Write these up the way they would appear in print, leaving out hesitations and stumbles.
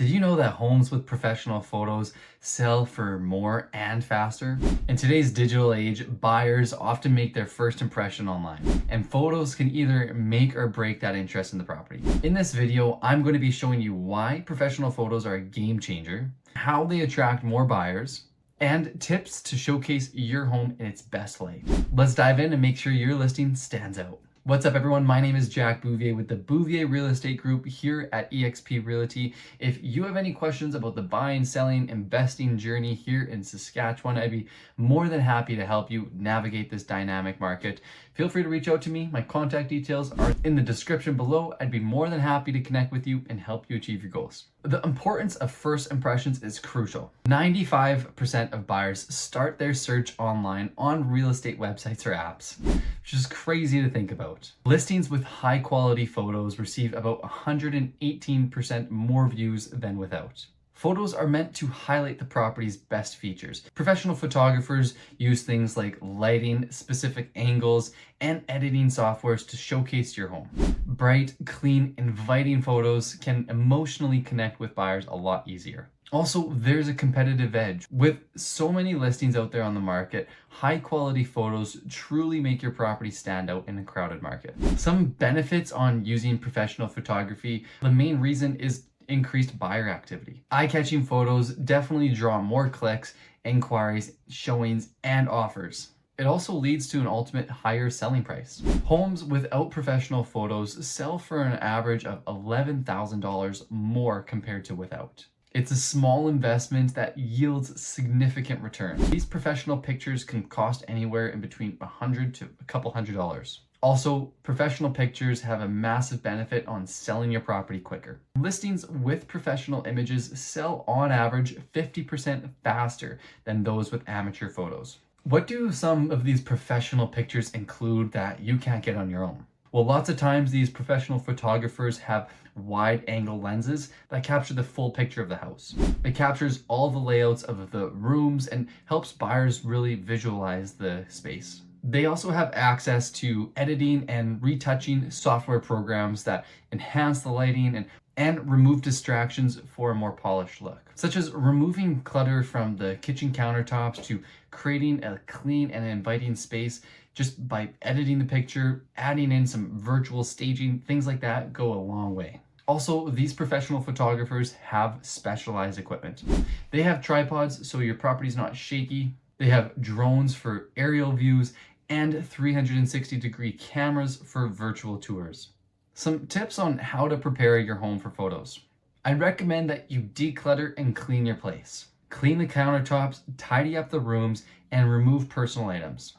Did you know that homes with professional photos sell for more and faster? In today's digital age, buyers often make their first impression online, and photos can either make or break that interest in the property. In this video, I'm going to be showing you why professional photos are a game changer, how they attract more buyers, and tips to showcase your home in its best light. Let's dive in and make sure your listing stands out. What's up, everyone? My name is Jack Bouvier with the Bouvier Real Estate Group here at eXp Realty. If you have any questions about the buying, selling, investing journey here in Saskatchewan, I'd be more than happy to help you navigate this dynamic market. Feel free to reach out to me. My contact details are in the description below. I'd be more than happy to connect with you and help you achieve your goals. The importance of first impressions is crucial. 95% of buyers start their search online on real estate websites or apps, which is crazy to think about. Listings with high quality photos receive about 118% more views than without. Photos are meant to highlight the property's best features. Professional photographers use things like lighting, specific angles, and editing softwares to showcase your home. Bright, clean, inviting photos can emotionally connect with buyers a lot easier. Also, there's a competitive edge. With so many listings out there on the market, high quality photos truly make your property stand out in a crowded market. Some benefits on using professional photography: the main reason is increased buyer activity. Eye-catching photos definitely draw more clicks, inquiries, showings, and offers. It also leads to an ultimate higher selling price. Homes without professional photos sell for an average of $11,000 more compared to without. It's a small investment that yields significant returns. These professional pictures can cost anywhere in between $100 to a couple $100s. Also, professional pictures have a massive benefit on selling your property quicker. Listings with professional images sell on average 50% faster than those with amateur photos. What do some of these professional pictures include that you can't get on your own? Well, lots of times these professional photographers have wide angle lenses that capture the full picture of the house. It captures all the layouts of the rooms and helps buyers really visualize the space. They also have access to editing and retouching software programs that enhance the lighting and remove distractions for a more polished look, such as removing clutter from the kitchen countertops to creating a clean and inviting space just by editing the picture, adding in some virtual staging, things like that go a long way. Also, these professional photographers have specialized equipment. They have tripods so your property's not shaky. They have drones for aerial views and 360-degree cameras for virtual tours. Some tips on how to prepare your home for photos. I recommend that you declutter and clean your place. Clean the countertops, tidy up the rooms, and remove personal items.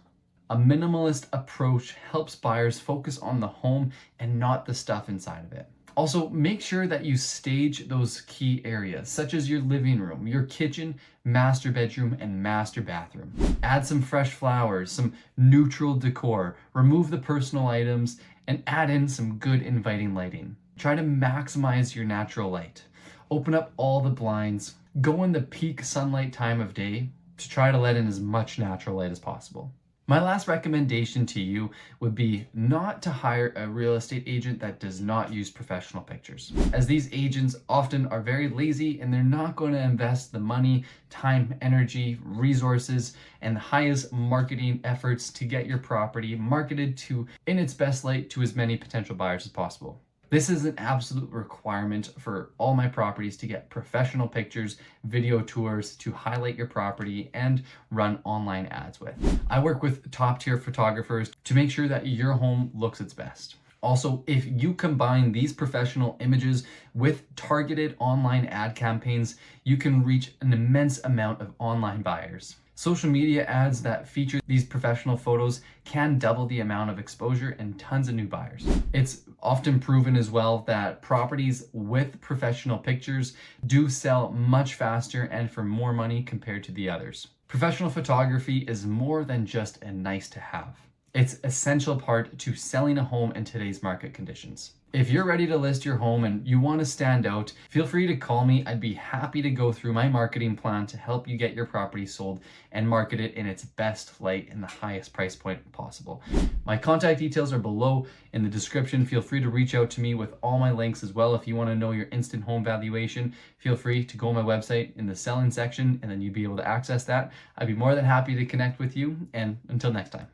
A minimalist approach helps buyers focus on the home and not the stuff inside of it. Also, make sure that you stage those key areas, such as your living room, your kitchen, master bedroom, and master bathroom. Add some fresh flowers, some neutral decor, remove the personal items, and add in some good inviting lighting. Try to maximize your natural light. Open up all the blinds. Go in the peak sunlight time of day to try to let in as much natural light as possible. My last recommendation to you would be not to hire a real estate agent that does not use professional pictures, as these agents often are very lazy and they're not going to invest the money, time, energy, resources, and the highest marketing efforts to get your property marketed to in its best light to as many potential buyers as possible. This is an absolute requirement for all my properties to get professional pictures, video tours to highlight your property and run online ads with. I work with top-tier photographers to make sure that your home looks its best. Also, if you combine these professional images with targeted online ad campaigns, you can reach an immense amount of online buyers. Social media ads that feature these professional photos can double the amount of exposure and tons of new buyers. It's often proven as well that properties with professional pictures do sell much faster and for more money compared to the others. Professional photography is more than just a nice to have. It's an essential part to selling a home in today's market conditions. If you're ready to list your home and you want to stand out, feel free to call me. I'd be happy to go through my marketing plan to help you get your property sold and market it in its best light and the highest price point possible. My contact details are below in the description. Feel free to reach out to me with all my links as well. If you want to know your instant home valuation, feel free to go on my website in the selling section and then you'd be able to access that. I'd be more than happy to connect with you, and until next time.